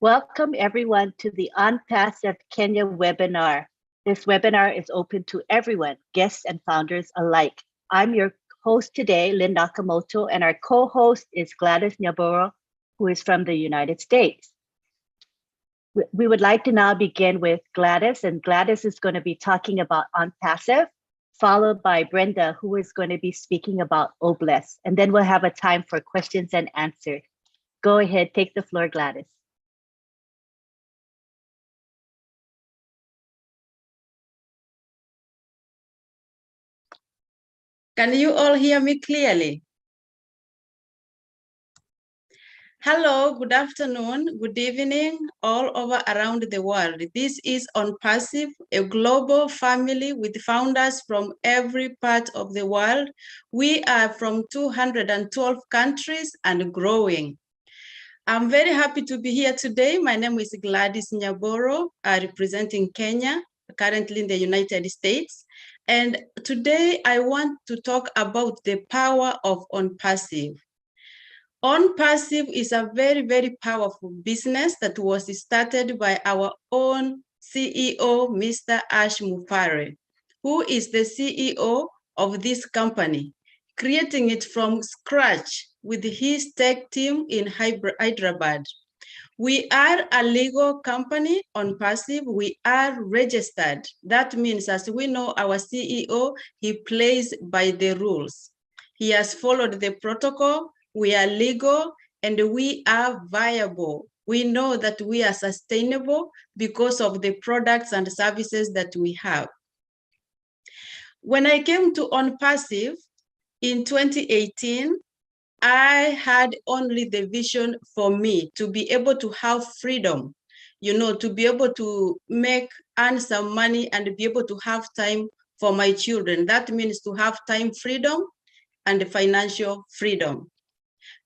Welcome everyone to the ONPASSIVE Kenya webinar. This webinar is open to everyone, guests and founders alike. I'm your host today, Lynn Nakamoto, and our co-host is Gladys Nyaboro, who is from the United States. We would like to now begin with Gladys, and Gladys is going to be talking about ONPASSIVE, followed by Brenda, who is going to be speaking about OBLES, and then we'll have a time for questions and answers. Go ahead, take the floor, Gladys. Can you all hear me clearly? Hello, good afternoon, good evening, all over around the world. This is ONPASSIVE, a global family with founders from every part of the world. We are from 212 countries and growing. I'm very happy to be here today. My name is Gladys Nyaboro, representing Kenya, currently in the United States. And today I want to talk about the power of ONPASSIVE. ONPASSIVE is a very, very powerful business that was started by our own CEO, Mr. Ash Mufare, who is the CEO of this company, creating it from scratch with his tech team in Hyderabad. We are a legal company ONPASSIVE. We are registered. That means, as we know, our CEO, he plays by the rules. He has followed the protocol. We are legal and we are viable. We know that we are sustainable because of the products and services that we have. When I came to ONPASSIVE in 2018, I had only the vision for me to be able to have freedom, to be able to earn some money and be able to have time for my children. That means to have time freedom and financial freedom.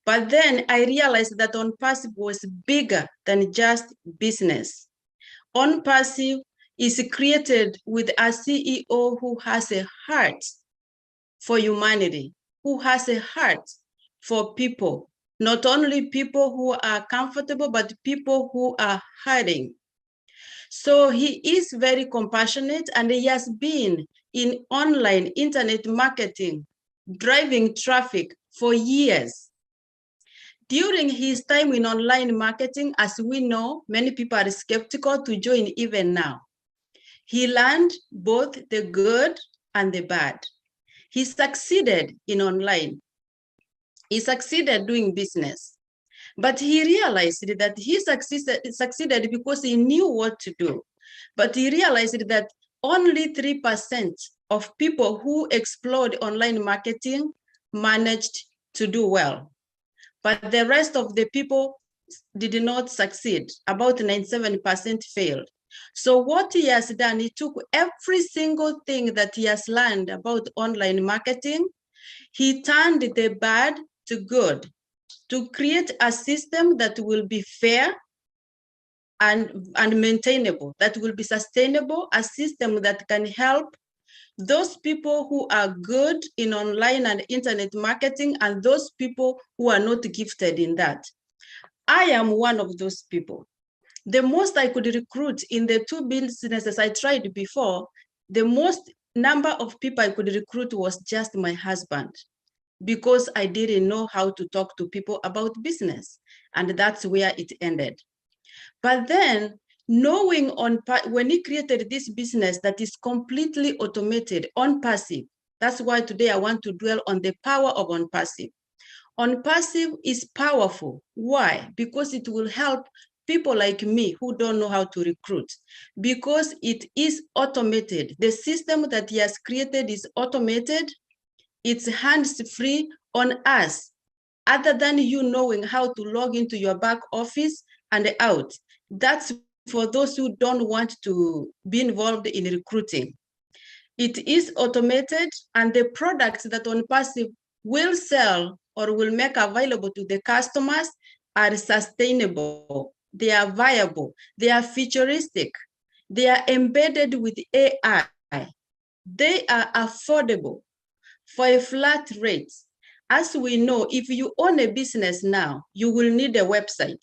But then I realized that ONPASSIVE was bigger than just business. ONPASSIVE is created with a CEO who has a heart for humanity, who has a heart for people, not only people who are comfortable, but people who are hurting. So he is very compassionate and he has been in online internet marketing, driving traffic for years. During his time in online marketing, as we know, many people are skeptical to join even now. He learned both the good and the bad. He succeeded in online. He succeeded doing business, but he realized that he succeeded because he knew what to do. But he realized that only 3% of people who explored online marketing managed to do well. But the rest of the people did not succeed. About 97% failed. So what he has done, he took every single thing that he has learned about online marketing, he turned the bad to good, to create a system that will be fair and maintainable, that will be sustainable, a system that can help those people who are good in online and internet marketing and those people who are not gifted in that. I am one of those people. The most I could recruit in the 2 businesses I tried before, the most number of people I could recruit was just my husband, because I didn't know how to talk to people about business. And that's where it ended. But then knowing when he created this business that is completely automated, ONPASSIVE, that's why today I want to dwell on the power of ONPASSIVE. ONPASSIVE is powerful. Why? Because it will help people like me who don't know how to recruit, because it is automated. The system that he has created is automated. It's hands-free on us, other than you knowing how to log into your back office and out. That's for those who don't want to be involved in recruiting. It is automated, and the products that ONPASSIVE will sell or will make available to the customers are sustainable, they are viable, they are futuristic, they are embedded with AI, they are affordable for a flat rate. As we know, if you own a business now, you will need a website.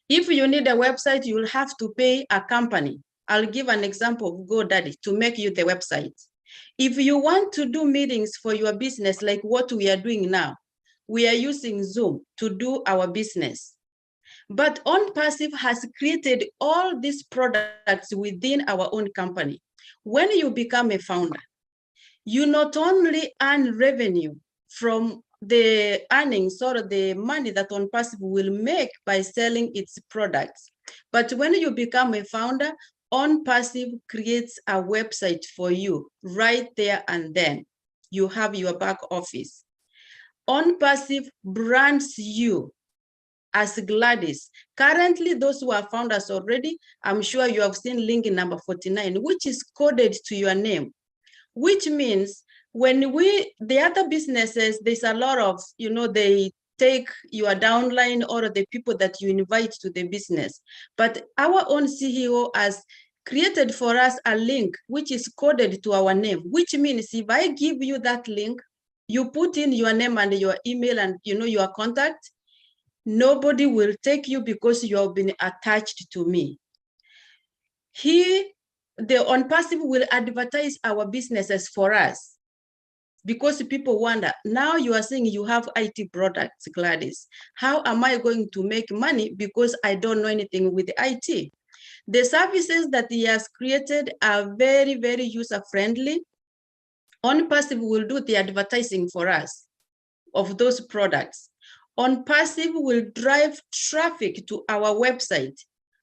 If you need a website, you will have to pay a company. I'll give an example of GoDaddy to make you the website. If you want to do meetings for your business, like what we are doing now, we are using Zoom to do our business. But OnPassive has created all these products within our own company. When you become a founder, you not only earn revenue from the earnings or the money that OnPassive will make by selling its products, but when you become a founder, OnPassive creates a website for you right there and then. You have your back office. OnPassive brands you as Gladys. Currently, those who are founders already, I'm sure you have seen link number 49, which is coded to your name, which means when the other businesses, there's a lot of, they take your downline or the people that you invite to the business. But our own CEO has created for us a link which is coded to our name, which means if I give you that link, you put in your name and your email and your contact, nobody will take you because you have been attached to me. The OnPassive will advertise our businesses for us because people wonder, now you are saying you have IT products, Gladys. How am I going to make money because I don't know anything with IT? The services that he has created are very, very user-friendly. OnPassive will do the advertising for us of those products. OnPassive will drive traffic to our website.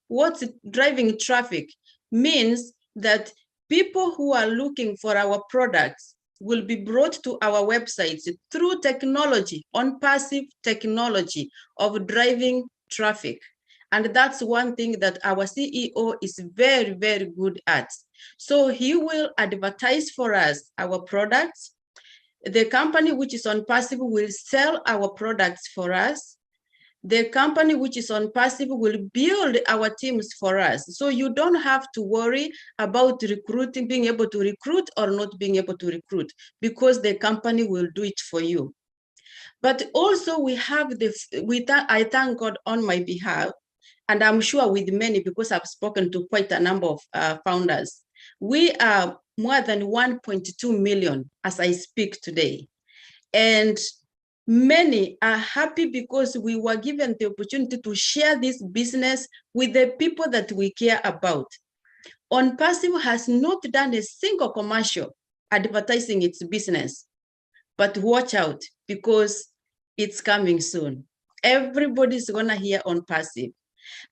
What's driving traffic? Means that people who are looking for our products will be brought to our websites through technology, OnPassive technology of driving traffic. And that's one thing that our CEO is very, very good at. So he will advertise for us our products. The company which is OnPassive will sell our products for us. The company which is OnPassive will build our teams for us. So you don't have to worry about recruiting, being able to recruit or not being able to recruit, because the company will do it for you. But also we have I thank God on my behalf, and I'm sure with many, because I've spoken to quite a number of founders. We are more than 1.2 million as I speak today. And many are happy because we were given the opportunity to share this business with the people that we care about. OnPassive has not done a single commercial advertising its business, but watch out because it's coming soon. Everybody's gonna hear OnPassive.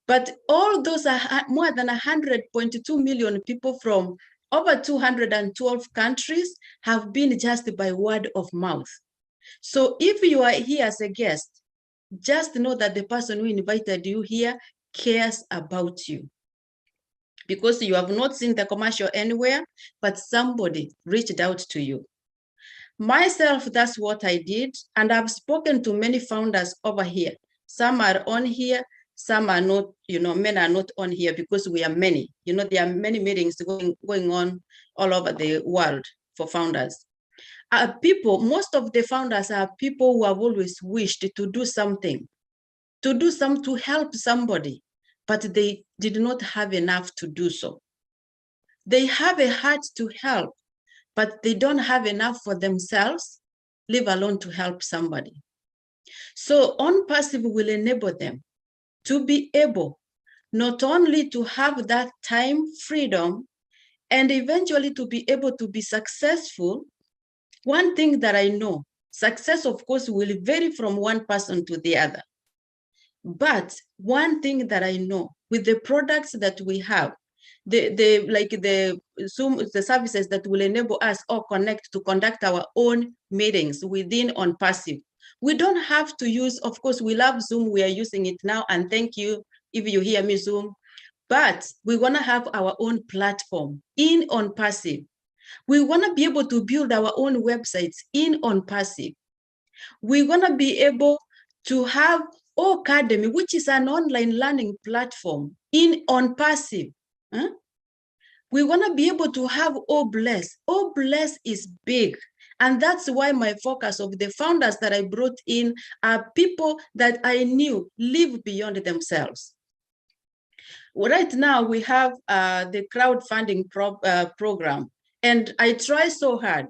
But all those are more than 100.2 million people from over 212 countries have been just by word of mouth. So if you are here as a guest, just know that the person who invited you here cares about you, because you have not seen the commercial anywhere, but somebody reached out to you. Myself, that's what I did. And I've spoken to many founders over here. Some are on here, some are not, many are not on here because we are many. There are many meetings going on all over the world for founders. Most of the founders are people who have always wished to do something, to help somebody, but they did not have enough to do so. They have a heart to help, but they don't have enough for themselves, leave alone to help somebody. So OnPassive will enable them to be able not only to have that time freedom and eventually to be able to be successful. One thing that I know, success, of course, will vary from one person to the other. But one thing that I know, with the products that we have, the Zoom, the services that will enable us or connect to conduct our own meetings within OnPassive. We don't have to use, of course, we love Zoom. We are using it now, and thank you if you hear me, Zoom. But we want to have our own platform in OnPassive. We want to be able to build our own websites in OnPassive. We want to be able to have Academy, which is an online learning platform in OnPassive. Huh? We want to be able to have OBless. OBless is big. And that's why my focus of the founders that I brought in are people that I knew live beyond themselves. Right now, we have the crowdfunding program, and I try so hard.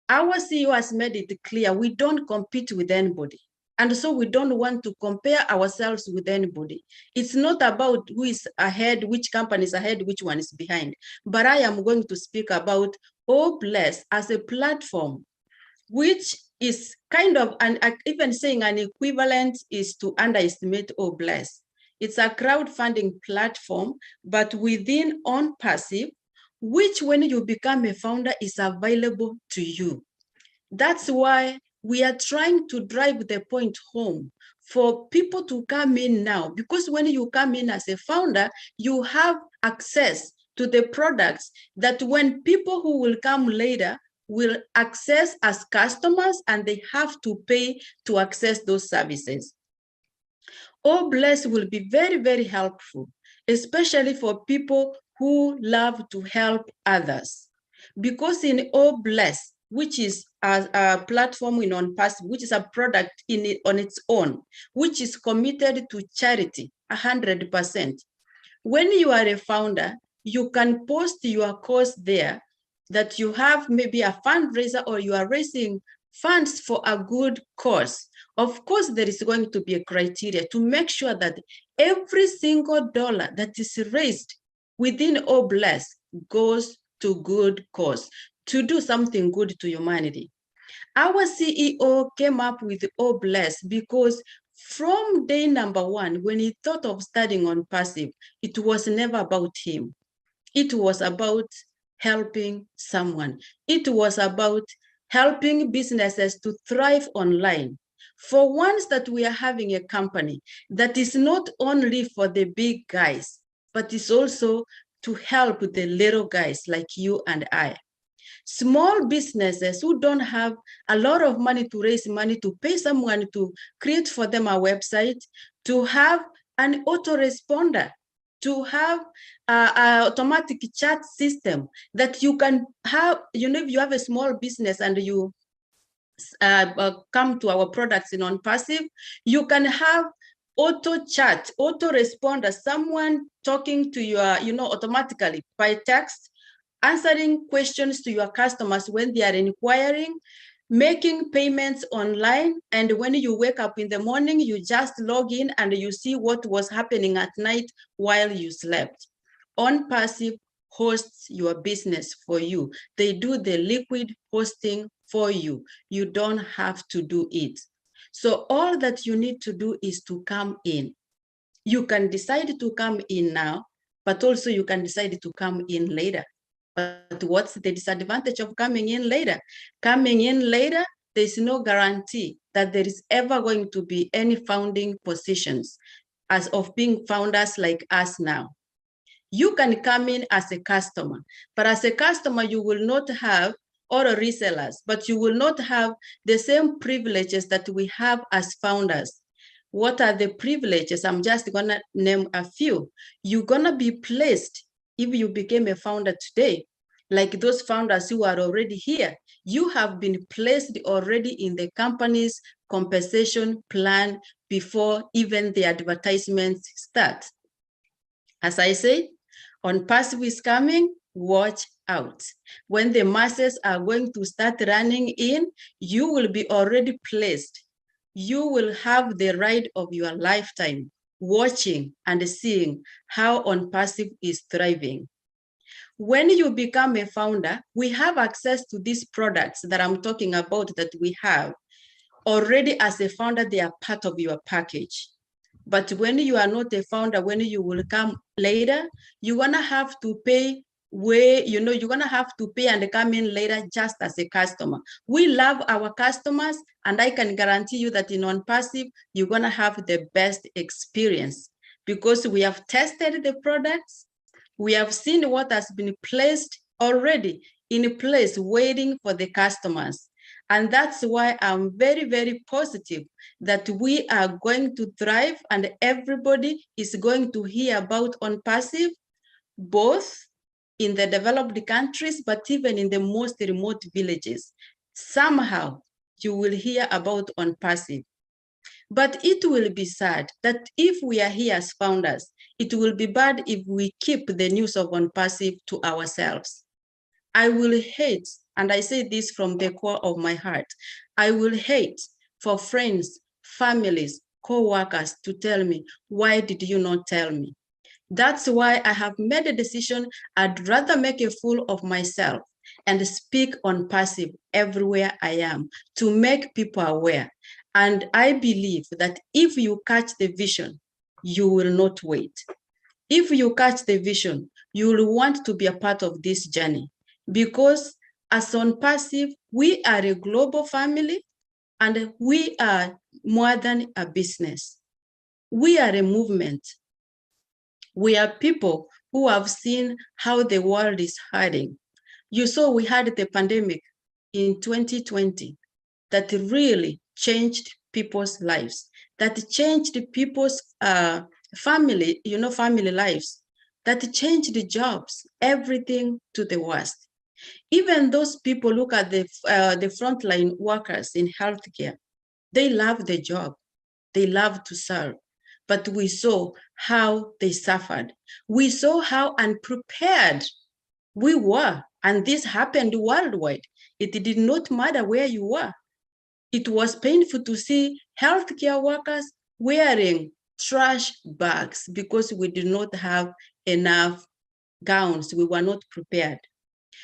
Our CEO has made it clear we don't compete with anybody. And so we don't want to compare ourselves with anybody. It's not about who is ahead, which company is ahead, which one is behind. But I am going to speak about Bless as a platform, which is kind of, even saying an equivalent is to underestimate Bless. It's a crowdfunding platform, but within OnPassive, which when you become a founder is available to you. That's why we are trying to drive the point home for people to come in now, because when you come in as a founder, you have access to the products that when people who will come later will access as customers, and they have to pay to access those services. Bless will be very, very helpful, especially for people who love to help others. Because in Bless, which is a platform in OnPassive, which is a product on its own, which is committed to charity 100%. When you are a founder, you can post your cause there, that you have maybe a fundraiser or you are raising funds for a good cause. Of course, there is going to be a criteria to make sure that every single dollar that is raised within Bless goes to good cause, to do something good to humanity. Our CEO came up with Bless because from day number one, when he thought of starting OnPassive, it was never about him. It was about helping someone. It was about helping businesses to thrive online. For once that we are having a company that is not only for the big guys, but is also to help the little guys like you and I. Small businesses who don't have a lot of money to raise money to pay someone to create for them a website, to have an autoresponder, to have an automatic chat system that you can have, if you have a small business and you come to our products in OnPassive, you can have auto chat, auto responder, someone talking to you, automatically by text, answering questions to your customers when they are inquiring, making payments online. And when you wake up in the morning, you just log in and you see what was happening at night while you slept. OnPassive hosts your business for you. They do the liquid hosting for you. You don't have to do it. So all that you need to do is to come in. You can decide to come in now, but also you can decide to come in later. But what's the disadvantage of coming in later? Coming in later, there's no guarantee that there is ever going to be any founding positions as of being founders like us now. You can come in as a customer, but as a customer, you will not have, or resellers, but you will not have the same privileges that we have as founders. What are the privileges? I'm just gonna name a few. You're gonna be placed, if you became a founder today, like those founders who are already here, you have been placed already in the company's compensation plan before even the advertisements start. As I say, OnPassive is coming, watch out. When the masses are going to start running in, you will be already placed. You will have the ride of your lifetime, watching and seeing how OnPassive is thriving. When you become a founder, we have access to these products that I'm talking about that we have. Already as a founder, they are part of your package. But when you are not a founder, when you will come later, you're gonna have to pay you're gonna have to pay and come in later just as a customer. We love our customers, and I can guarantee you that in OnPassive, you're gonna have the best experience because we have tested the products. We have seen what has been placed already in place waiting for the customers. And that's why I'm very, very positive that we are going to thrive and everybody is going to hear about OnPassive, both in the developed countries, but even in the most remote villages. Somehow you will hear about OnPassive. But it will be sad that if we are here as founders, it will be bad if we keep the news of ONPASSIVE to ourselves. I will hate, and I say this from the core of my heart, I will hate for friends, families, co-workers to tell me, why did you not tell me? That's why I have made a decision. I'd rather make a fool of myself and speak ONPASSIVE everywhere I am to make people aware. And I believe that if you catch the vision, you will not wait. If you catch the vision, you will want to be a part of this journey, because as ONPASSIVE, we are a global family and we are more than a business. We are a movement. We are people who have seen how the world is hurting. You saw we had the pandemic in 2020 that really changed people's lives, that changed people's family lives, that changed the jobs, everything to the worst. Even those people, look at the frontline workers in healthcare, they love the job, they love to serve. But we saw how they suffered. We saw how unprepared we were. And this happened worldwide. It did not matter where you were. It was painful to see healthcare workers wearing trash bags because we did not have enough gowns. We were not prepared.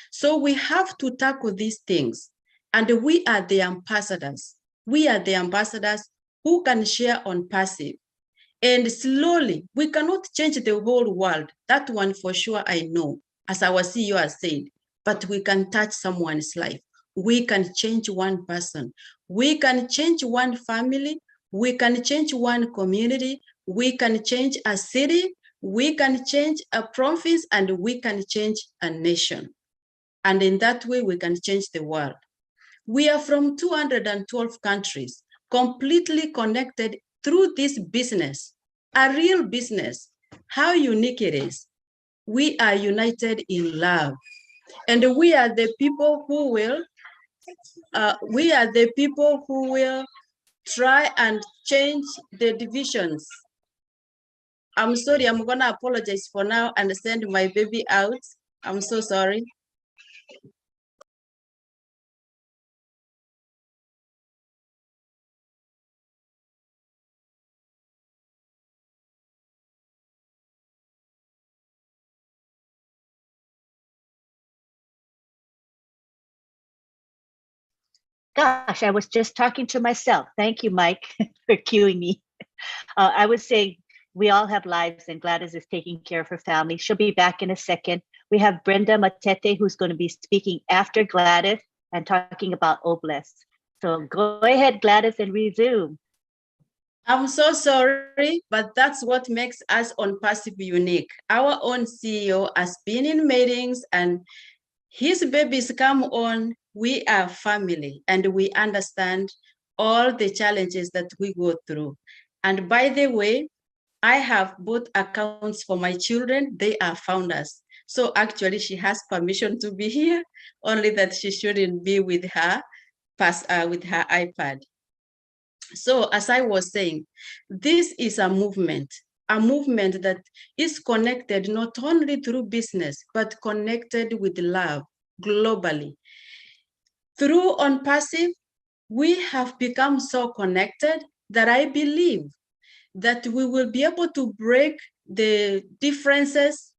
So we have to tackle these things. And we are the ambassadors. We are the ambassadors who can share ONPASSIVE. And slowly, we cannot change the whole world. That one for sure I know, as our CEO has said, but we can touch someone's life. We can change one person. We can change one family. We can change one community. We can change a city. We can change a province, and we can change a nation. And in that way, we can change the world. We are from 212 countries, completely connected through this business, a real business. How unique it is. We are united in love. And we are the people who will try and change the divisions. I'm sorry, I'm gonna apologize for now and send my baby out. I'm so sorry. Gosh, I was just talking to myself. Thank you, Mike, for cueing me. I was saying we all have lives, and Gladys is taking care of her family. She'll be back in a second. We have Brenda Matete, who's going to be speaking after Gladys and talking about Oblast. So go ahead, Gladys, and resume. I'm so sorry, but that's what makes us ONPASSIVE unique. Our own CEO has been in meetings and his babies come on. We are family and we understand all the challenges that we go through. And by the way, I have both accounts for my children. They are founders. So actually she has permission to be here, only that she shouldn't be with her iPad. So as I was saying, this is a movement that is connected not only through business, but connected with love globally. Through ONPASSIVE, we have become so connected that I believe that we will be able to break the differences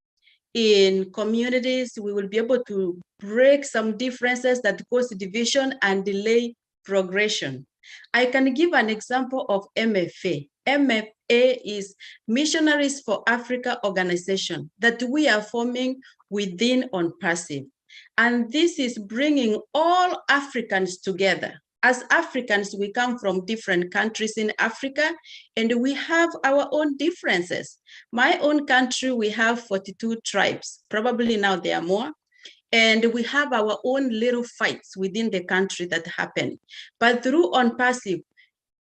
in communities. We will be able to break some differences that cause division and delay progression. I can give an example of MFA. MFA is Missionaries for Africa organization that we are forming within ONPASSIVE. And this is bringing all Africans together. As Africans, we come from different countries in Africa, and we have our own differences. My own country, we have 42 tribes. Probably now there are more. And we have our own little fights within the country that happen. But through ONPASSIVE,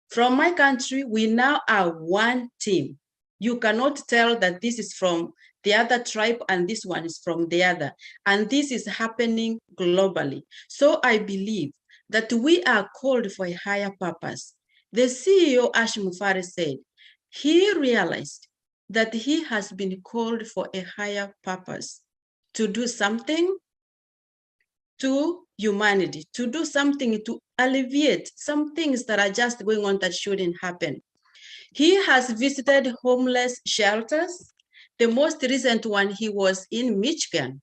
from my country, we now are one team. You cannot tell that this is from the other tribe and this one is from the other. And this is happening globally. So I believe that we are called for a higher purpose. The CEO, Ash Mufari, said he realized that he has been called for a higher purpose, to do something to humanity, to do something to alleviate some things that are just going on that shouldn't happen. He has visited homeless shelters. The most recent one, he was in Michigan.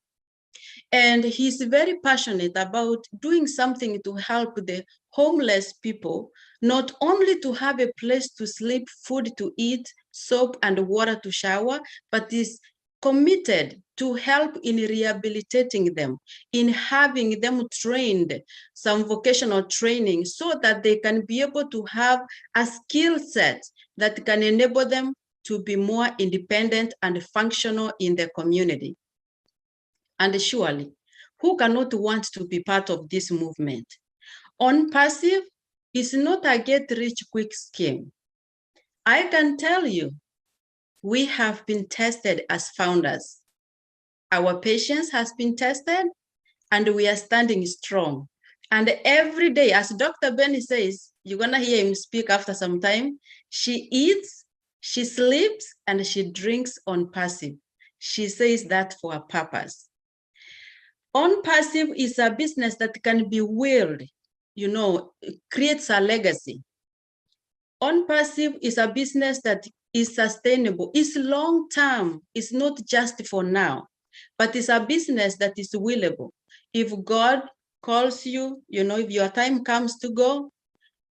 And he's very passionate about doing something to help the homeless people, not only to have a place to sleep, food to eat, soap and water to shower, but is committed to help in rehabilitating them, in having them trained, some vocational training, so that they can be able to have a skill set that can enable them to be more independent and functional in the community. And surely, who cannot want to be part of this movement? ONPASSIVE is not a get-rich-quick scheme. I can tell you, we have been tested as founders. Our patience has been tested, and we are standing strong. And every day, as Dr. Benny says, you're gonna hear him speak after some time, she eats, she sleeps, and she drinks ONPASSIVE. She says that for a purpose. ONPASSIVE is a business that can be willed, creates a legacy. ONPASSIVE is a business that is sustainable, it's long-term, it's not just for now, but it's a business that is willable. If God calls you, if your time comes to go,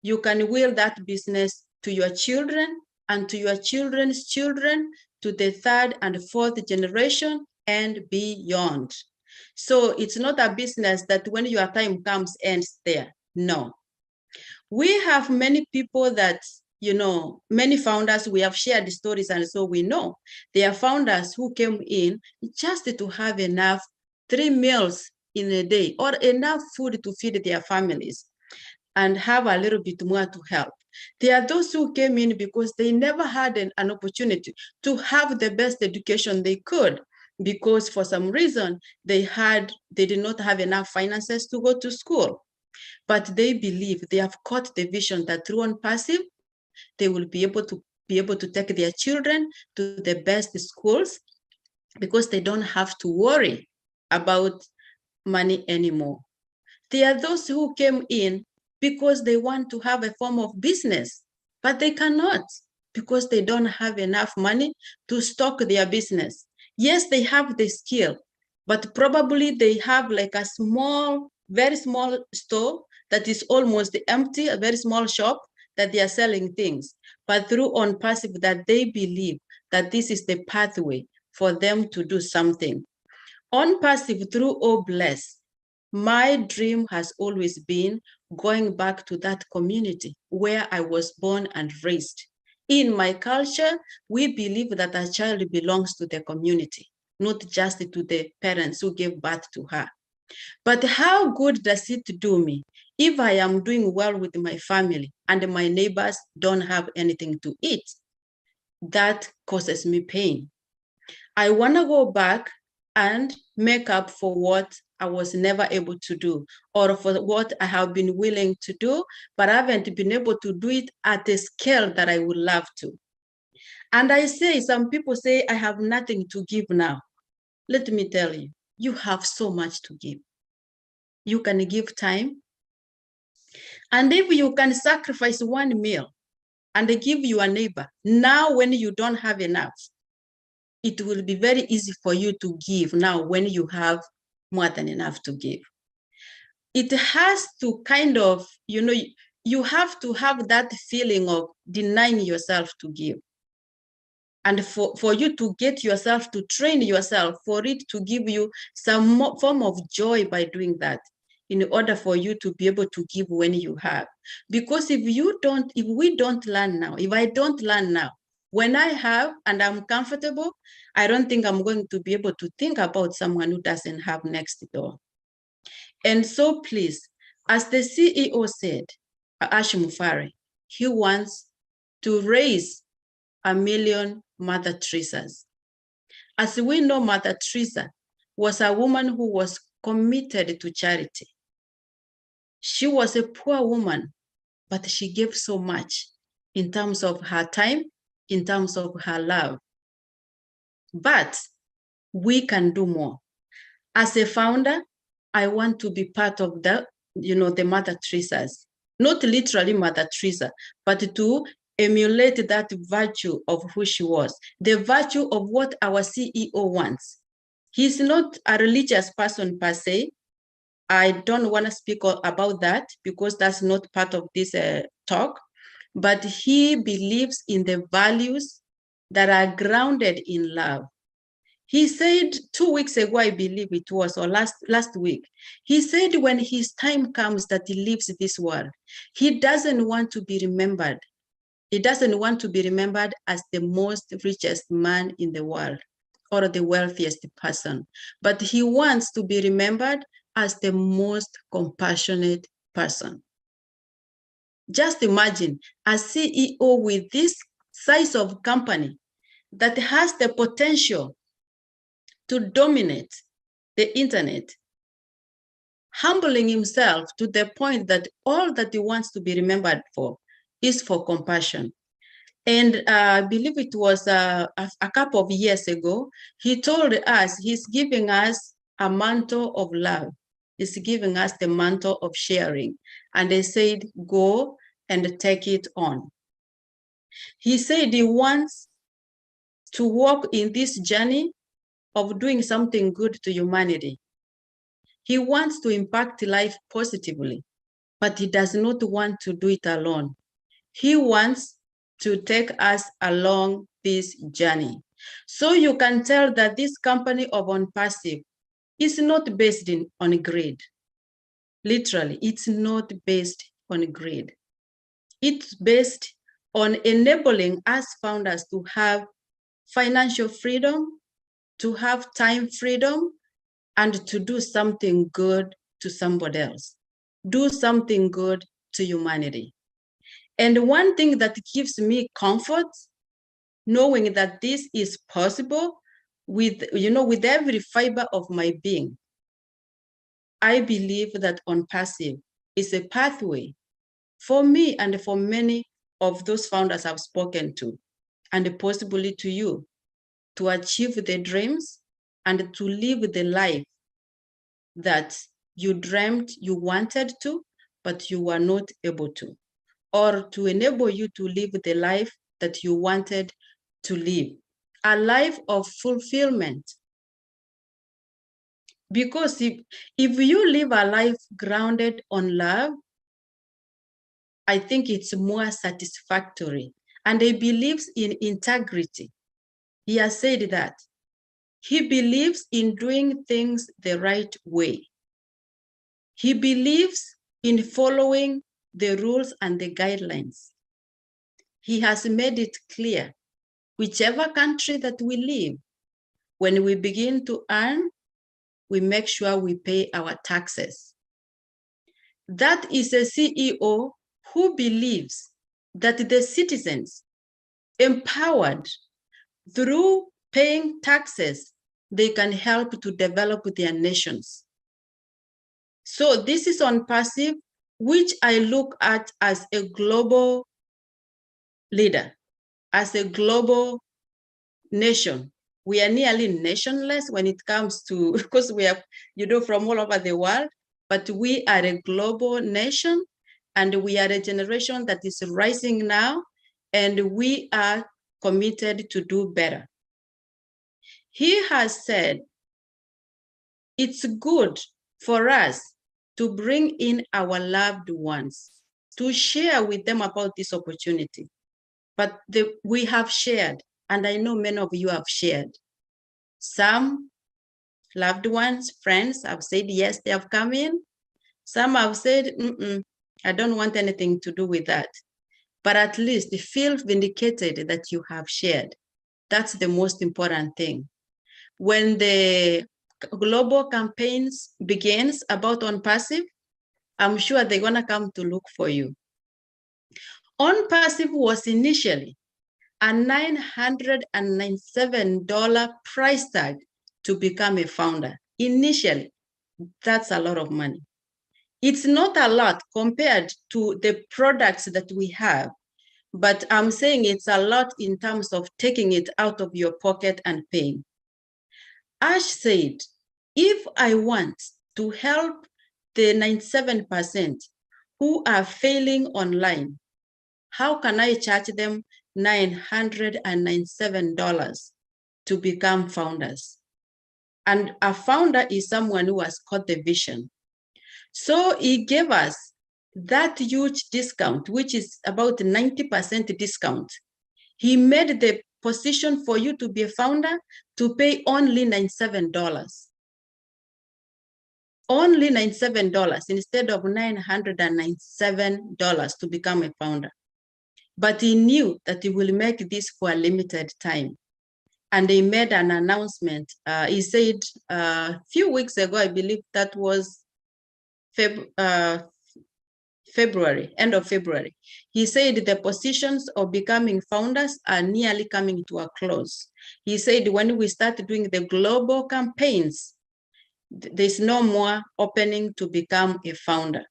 you can will that business to your children and to your children's children, to the third and fourth generation and beyond. So it's not a business that when your time comes ends there. No. We have many people that, many founders, we have shared stories, and so we know there are founders who came in just to have enough 3 meals in a day or enough food to feed their families and have a little bit more to help. There are those who came in because they never had an opportunity to have the best education they could, because for some reason they did not have enough finances to go to school. But they believe, they have caught the vision that through ONPASSIVE, they will be able to take their children to the best schools, because they don't have to worry about money anymore. There are those who came in because they want to have a form of business, but they cannot, because they don't have enough money to stock their business. Yes, they have the skill, but probably they have like a small, very small store that is almost empty, a very small shop that they are selling things. But through ONPASSIVE, that they believe that this is the pathway for them to do something. ONPASSIVE, through Oh Bless, my dream has always been going back to that community where I was born and raised. In my culture, we believe that a child belongs to the community, not just to the parents who gave birth to her. But how good does it do me if I am doing well with my family and my neighbors don't have anything to eat? That causes me pain. I want to go back and make up for what I was never able to do, or for what I have been willing to do, but I haven't been able to do it at a scale that I would love to. And I say, some people say, I have nothing to give now. Let me tell you, you have so much to give. You can give time. And if you can sacrifice one meal and give your neighbor, now when you don't have enough, it will be very easy for you to give now when you have more than enough to give. It has to kind of, you have to have that feeling of denying yourself to give. And for you to get yourself to train yourself, for it to give you some form of joy by doing that, in order for you to be able to give when you have. Because if we don't learn now, if I don't learn now, when I have and I'm comfortable, I don't think I'm going to be able to think about someone who doesn't have next door. And so please, as the CEO said, Ash Mufari, he wants to raise 1 million Mother Teresas. As we know, Mother Teresa was a woman who was committed to charity. She was a poor woman but she gave so much in terms of her time, in terms of her love. But we can do more. As a founder, I want to be part of the Mother Teresa's, not literally Mother Teresa, but to emulate that virtue of who she was, the virtue of what our CEO wants. He's not a religious person per se. I don't want to speak about that because that's not part of this talk, but he believes in the values that are grounded in love. He said 2 weeks ago, I believe it was, or last week, he said when his time comes that he leaves this world, he doesn't want to be remembered. He doesn't want to be remembered as the most richest man in the world or the wealthiest person, but he wants to be remembered as the most compassionate person. Just imagine a CEO with this size of company that has the potential to dominate the internet, humbling himself to the point that all that he wants to be remembered for is for compassion. And I believe it was a couple of years ago, he told us he's giving us a mantle of love. He's giving us the mantle of sharing. And they said, go and take it on. He said he wants to walk in this journey of doing something good to humanity. He wants to impact life positively, but he does not want to do it alone. He wants to take us along this journey. So you can tell that this company of ONPASSIVE is not based on greed. Literally, it's not based on greed. It's based on enabling us founders to have financial freedom, to have time freedom, and to do something good to somebody else. Do something good to humanity. And one thing that gives me comfort, knowing that this is possible with every fiber of my being, I believe that ONPASSIVE is a pathway for me and for many of those founders I've spoken to, and possibly to you, to achieve the dreams and to live the life that you dreamt you wanted to, but you were not able to, or to enable you to live the life that you wanted to live, a life of fulfillment. Because if you live a life grounded on love, I think it's more satisfactory. And he believes in integrity. He has said that. He believes in doing things the right way. He believes in following the rules and the guidelines. He has made it clear, whichever country that we live, when we begin to earn, we make sure we pay our taxes. That is a CEO who believes that the citizens, empowered through paying taxes, they can help to develop their nations. So this is ONPASSIVE, which I look at as a global leader, as a global nation. We are nearly nationless when it comes to, because we are, from all over the world, but we are a global nation, and we are a generation that is rising now, and we are committed to do better. He has said it's good for us to bring in our loved ones, to share with them about this opportunity. But we have shared, and I know many of you have shared. Some loved ones, friends have said, yes, they have come in. Some have said, I don't want anything to do with that. But at least feel vindicated that you have shared. That's the most important thing. When the global campaigns begins about ONPASSIVE, I'm sure they're gonna come to look for you. ONPASSIVE was initially a $997 price tag to become a founder. Initially, that's a lot of money. It's not a lot compared to the products that we have, but I'm saying it's a lot in terms of taking it out of your pocket and paying. Ash said, if I want to help the 97% who are failing online, how can I charge them $997 to become founders? And a founder is someone who has caught the vision. So he gave us that huge discount, which is about 90% discount. He made the position for you to be a founder to pay only $97. Only $97 instead of $997 to become a founder. But he knew that he will make this for a limited time. And he made an announcement. He said a few weeks ago, I believe that was February, end of February. He said the positions of becoming founders are nearly coming to a close. He said when we start doing the global campaigns, there's no more opening to become a founder.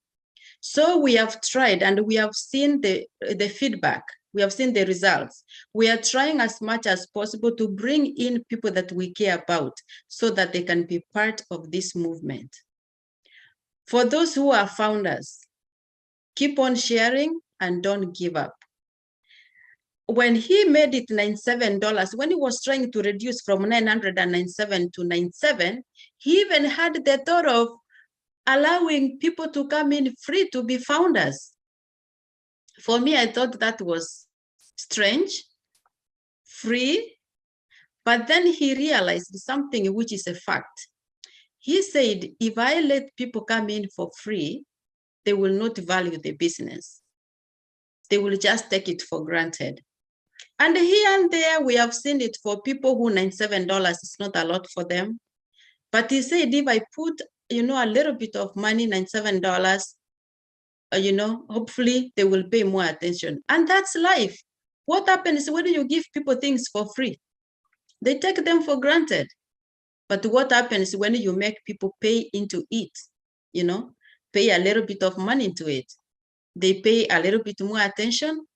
So we have tried and we have seen the feedback. We have seen the results. We are trying as much as possible to bring in people that we care about so that they can be part of this movement. For those who are founders, keep on sharing and don't give up. When he made it $97, when he was trying to reduce from $997 to $97, he even had the thought of allowing people to come in free to be founders. For me, I thought that was strange, free, but then he realized something which is a fact. He said, if I let people come in for free, they will not value the business. They will just take it for granted. And here and there, we have seen it for people who $97 is not a lot for them. But he said, if I put, a little bit of money, $97, hopefully they will pay more attention. And that's life. What happens when you give people things for free? They take them for granted. But what happens when you make people pay into it? Pay a little bit of money into it. They pay a little bit more attention.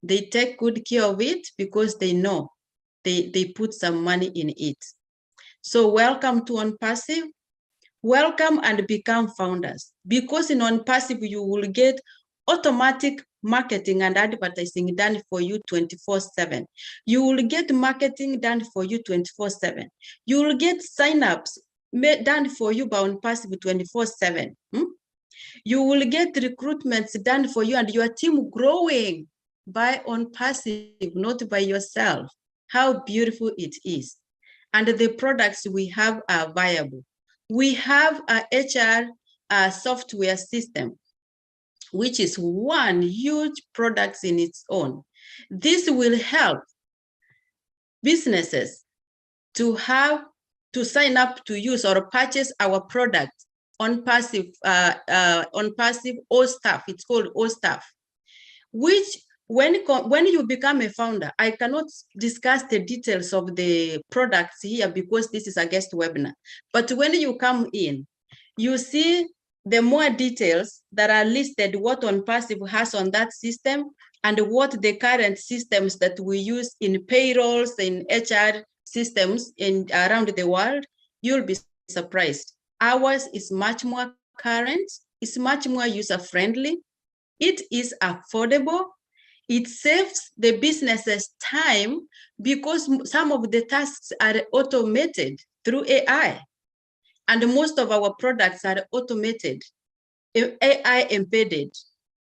They take good care of it because they know they put some money in it. So welcome to ONPASSIVE. Welcome and become founders. Because in ONPASSIVE, you will get automatic marketing and advertising done for you 24/7. You will get marketing done for you 24/7. You will get signups done for you by ONPASSIVE 24/7. You will get recruitments done for you and your team growing by ONPASSIVE, not by yourself. How beautiful it is. And the products we have are viable. We have a HR software system, which is one huge product in its own. This will help businesses to sign up to use or purchase our product ONPASSIVE OStaff. It's called OStaff, which when you become a founder, I cannot discuss the details of the products here because this is a guest webinar. But when you come in, you see the more details that are listed, what ONPASSIVE has on that system and what the current systems that we use in payrolls, in HR systems around the world, you'll be surprised. Ours is much more current, it's much more user-friendly, it is affordable, it saves the businesses time because some of the tasks are automated through AI. And most of our products are automated, AI embedded.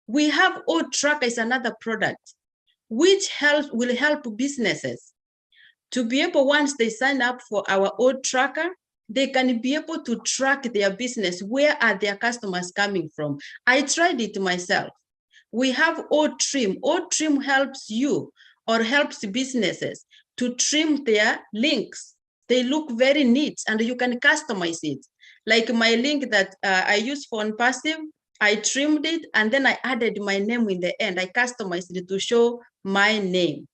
We have OTracker is another product, which will help businesses to be able, once they sign up for our OTracker, they can be able to track their business. Where are their customers coming from? I tried it myself. We have OTrim. OTrim helps you or helps businesses to trim their links. They look very neat and you can customize it. Like my link that I use for ONPASSIVE, I trimmed it and then I added my name in the end. I customized it to show my name.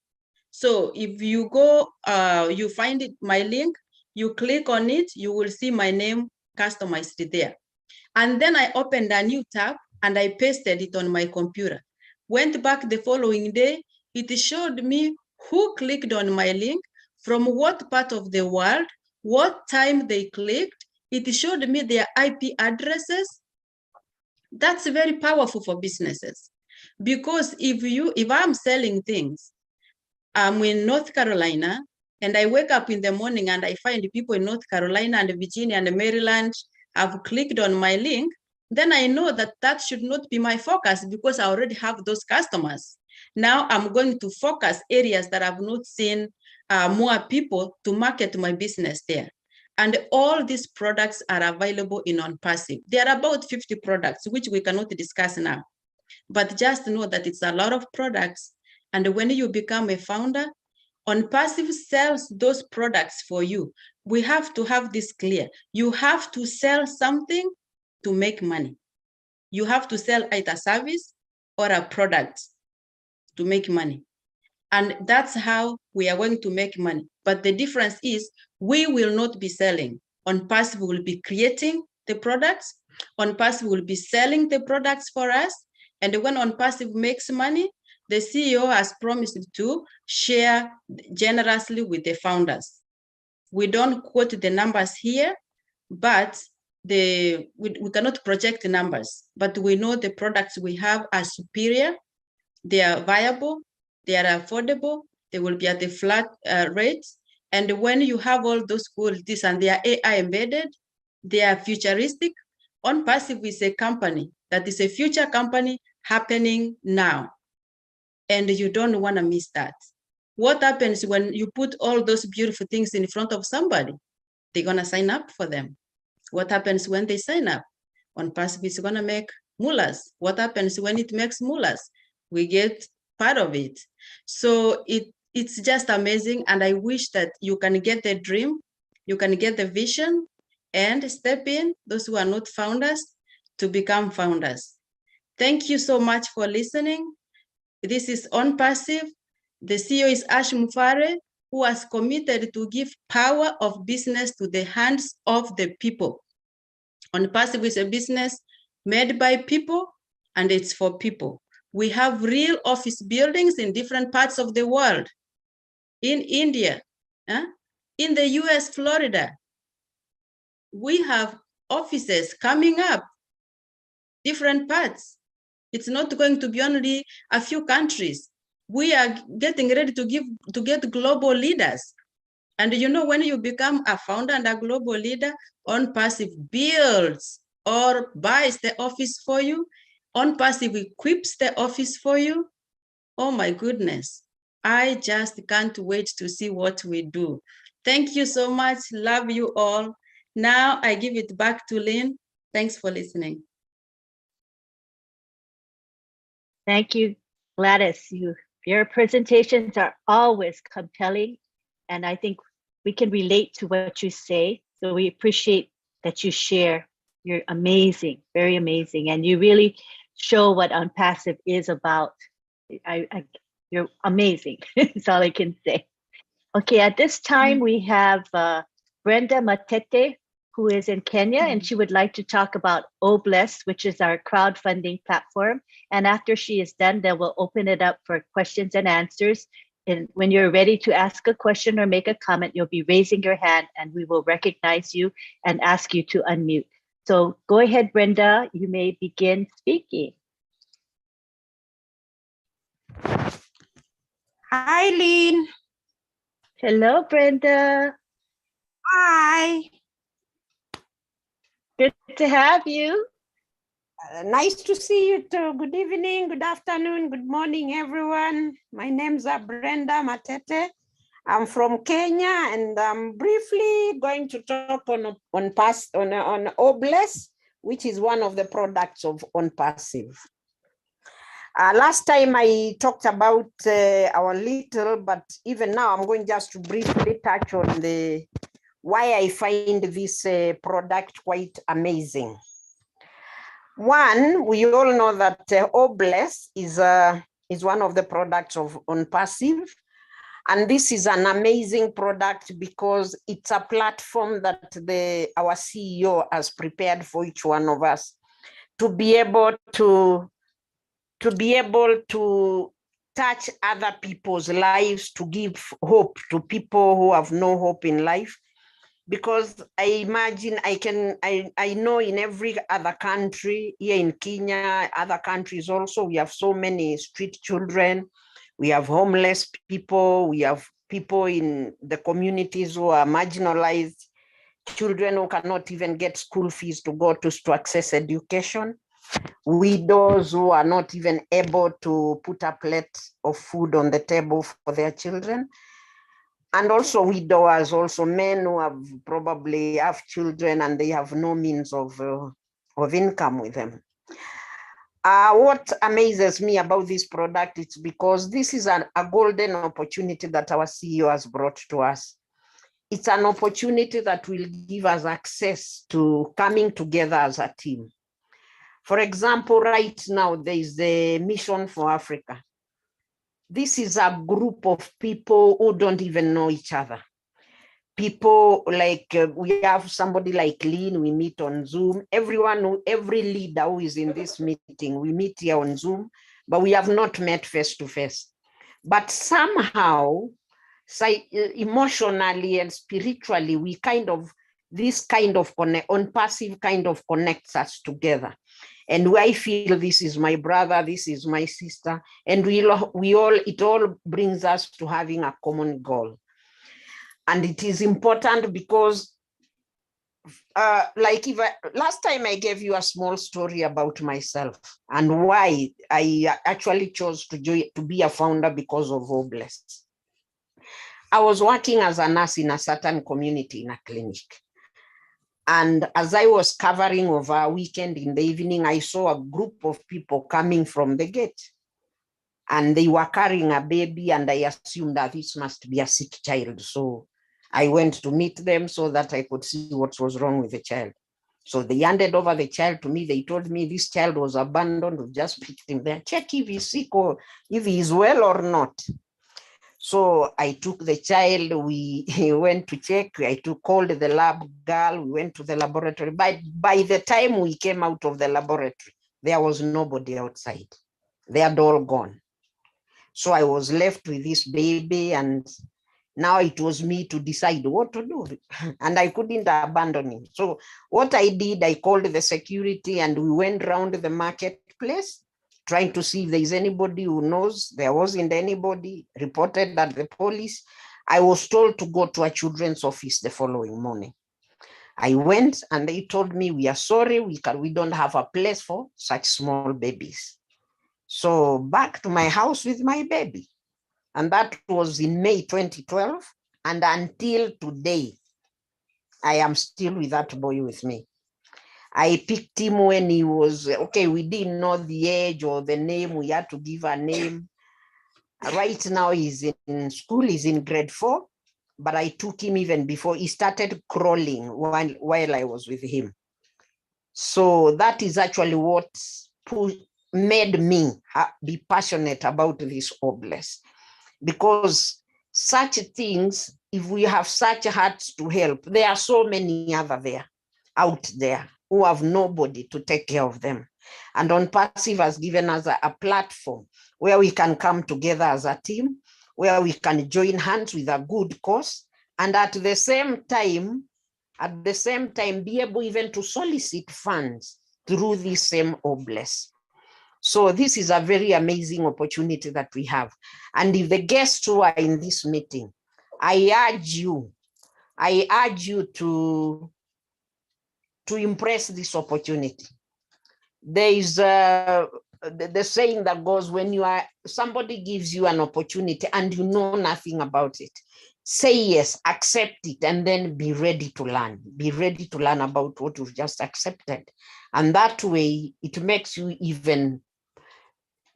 So if you go, you find it, my link, you click on it, you will see my name customized there. And then I opened a new tab and I pasted it on my computer. Went back the following day, it showed me who clicked on my link, from what part of the world, what time they clicked. It showed me their IP addresses. That's very powerful for businesses, because if I'm selling things, I'm in North Carolina, and I wake up in the morning and I find people in North Carolina and Virginia and Maryland have clicked on my link, then I know that that should not be my focus, because I already have those customers. Now I'm going to focus areas that I've not seen more people to market my business there. And all these products are available in ONPASSIVE. There are about 50 products, which we cannot discuss now. But just know that it's a lot of products. And when you become a founder, ONPASSIVE sells those products for you. We have to have this clear. You have to sell something to make money. You have to sell either a service or a product to make money. And that's how we are going to make money. But the difference is we will not be selling. ONPASSIVE will be creating the products. ONPASSIVE will be selling the products for us. And when ONPASSIVE makes money, the CEO has promised to share generously with the founders. We don't quote the numbers here, but we cannot project the numbers, but we know the products we have are superior, they are viable, they are affordable, they will be at a flat rate. And when you have all those qualities and they are AI embedded, they are futuristic. ONPASSIVE is a company that is a future company happening now. And you don't want to miss that. What happens when you put all those beautiful things in front of somebody? They're going to sign up for them. What happens when they sign up? ONPASSIVE is going to make mullahs. What happens when it makes mullahs? We get part of it. So it's just amazing. And I wish that you can get the dream, you can get the vision, and step in, those who are not founders, to become founders. Thank you so much for listening. This is ONPASSIVE. The CEO is Ash Mufare, who has committed to give power of business to the hands of the people. ONPASSIVE is a business made by people, and it's for people. We have real office buildings in different parts of the world. In India, in the US, Florida, we have offices coming up, different parts. It's not going to be only a few countries. We are getting ready to get global leaders. And you know, when you become a founder and a global leader, ONPASSIVE builds or buys the office for you. ONPASSIVE equips the office for you. Oh my goodness. I just can't wait to see what we do. Thank you so much. Love you all. Now I give it back to Lynn. Thanks for listening. Thank you, Gladys. Your presentations are always compelling, and I think we can relate to what you say. So we appreciate that you share. You're amazing, very amazing, and you really show what ONPASSIVE is about. You're amazing. That's all I can say. Okay, at this time we have Brenda Matete, who is in Kenya, and she would like to talk about OBLESS, which is our crowdfunding platform. And after she is done, then we'll open it up for questions and answers. And when you're ready to ask a question or make a comment, you'll be raising your hand and we will recognize you and ask you to unmute. So go ahead, Brenda, you may begin speaking. Hi, Lynn. Hello, Brenda. Hi. Good to have you. Nice to see you too. Good evening, good afternoon, good morning, everyone. My name's Brenda Matete. I'm from Kenya, and I'm briefly going to talk on OBLESS, which is one of the products of ONPASSIVE. Last time I talked about our little, but even now I'm going just to briefly touch on why I find this product quite amazing. One, we all know that OBLESS is one of the products of ONPASSIVE, And this is an amazing product because it's a platform that our CEO has prepared for each one of us to be able to touch other people's lives, to give hope to people who have no hope in life. Because I imagine I know in every other country, here in Kenya, other countries also, we have so many street children, we have homeless people, we have people in the communities who are marginalized, children who cannot even get school fees to access education, widows who are not even able to put a plate of food on the table for their children, and also widowers, also men who have probably have children and they have no means of income with them. What amazes me about this product is because this is a golden opportunity that our CEO has brought to us. It's an opportunity that will give us access to coming together as a team. For example, right now, there is the Mission for Africa. This is a group of people who don't even know each other. People like, we have somebody like Lynn, we meet on Zoom. Every leader who is in this meeting, we meet here on Zoom, but we have not met face to face. But somehow, emotionally and spiritually, this kind of ONPASSIVE kind of connects us together. And I feel this is my brother, this is my sister, and it all brings us to having a common goal. And it is important because, last time I gave you a small story about myself and why I actually chose to be a founder because of Hopeless. I was working as a nurse in a certain community in a clinic. And as I was covering over a weekend in the evening, I saw a group of people coming from the gate. And they were carrying a baby, and I assumed that this must be a sick child. So I went to meet them so that I could see what was wrong with the child. So they handed over the child to me. They told me this child was abandoned. We just picked him there, check if he's sick or if he is well or not. So I took the child, we went to check, called the lab girl, we went to the laboratory. By the time we came out of the laboratory, there was nobody outside. They had all gone. So I was left with this baby, and now it was me to decide what to do. And I couldn't abandon him. So what I did, I called the security and we went around the marketplace, trying to see if there is anybody who knows. There wasn't anybody, reported at the police. I was told to go to a children's office the following morning. I went and they told me, we are sorry, we don't have a place for such small babies. So back to my house with my baby. And that was in May 2012. And until today, I am still with that boy with me. I picked him when he was, we didn't know the age or the name. We had to give a name. Right now he's in school, he's in grade 4, but I took him even before he started crawling while I was with him. So that is actually what made me be passionate about this Hopeless. Because such things, if we have such hearts to help, there are so many out there who have nobody to take care of them. And ONPASSIVE has given us a platform where we can come together as a team, where we can join hands with a good cause, and at the same time, be able even to solicit funds through this same Hopeless. So this is a very amazing opportunity that we have. And if the guests who are in this meeting, I urge you to embrace this opportunity. There is the saying that goes, when somebody gives you an opportunity and you know nothing about it, say yes, accept it, and then be ready to learn. Be ready to learn about what you've just accepted. And that way, it makes you even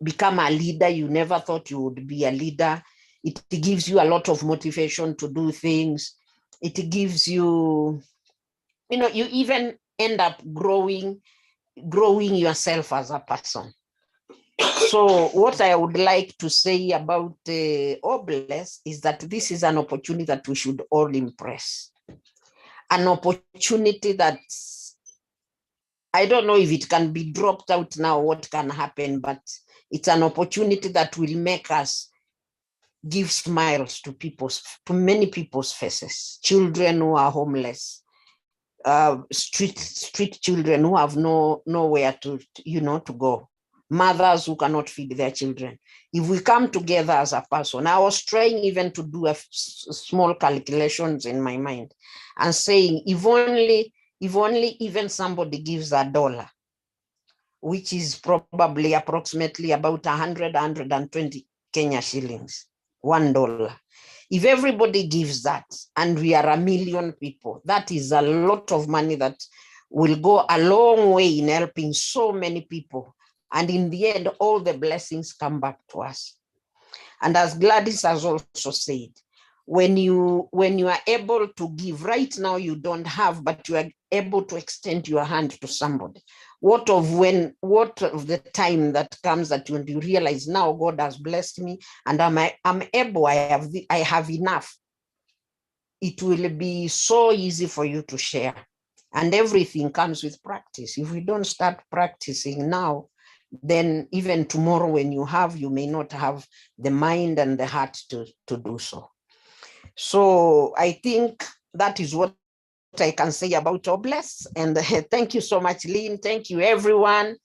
become a leader. You never thought you would be a leader. It gives you a lot of motivation to do things. It gives you, you even end up growing yourself as a person. So what I would like to say about Obless is that this is an opportunity that we should all impress. An opportunity that I don't know if it can be dropped out now, what can happen, but it's an opportunity that will make us give smiles to many people's faces. Children who are homeless, street children who have nowhere to go. Mothers who cannot feed their children. If we come together as a person, I was trying even to do small calculations in my mind and saying, if only even somebody gives $1, which is probably approximately about 120 Kenya shillings, $1. If everybody gives that, and we are 1 million people, that is a lot of money that will go a long way in helping so many people. And in the end, all the blessings come back to us. And as Gladys has also said, when you are able to give, right now you don't have, but you are able to extend your hand to somebody. What of the time that comes that when you realize now God has blessed me and I'm able, I have enough. It will be so easy for you to share. And everything comes with practice. If we don't start practicing now, then even tomorrow when you may not have the mind and the heart to do so. So I think that is what I can say about Obless. And thank you so much, Lynn. Thank you, everyone.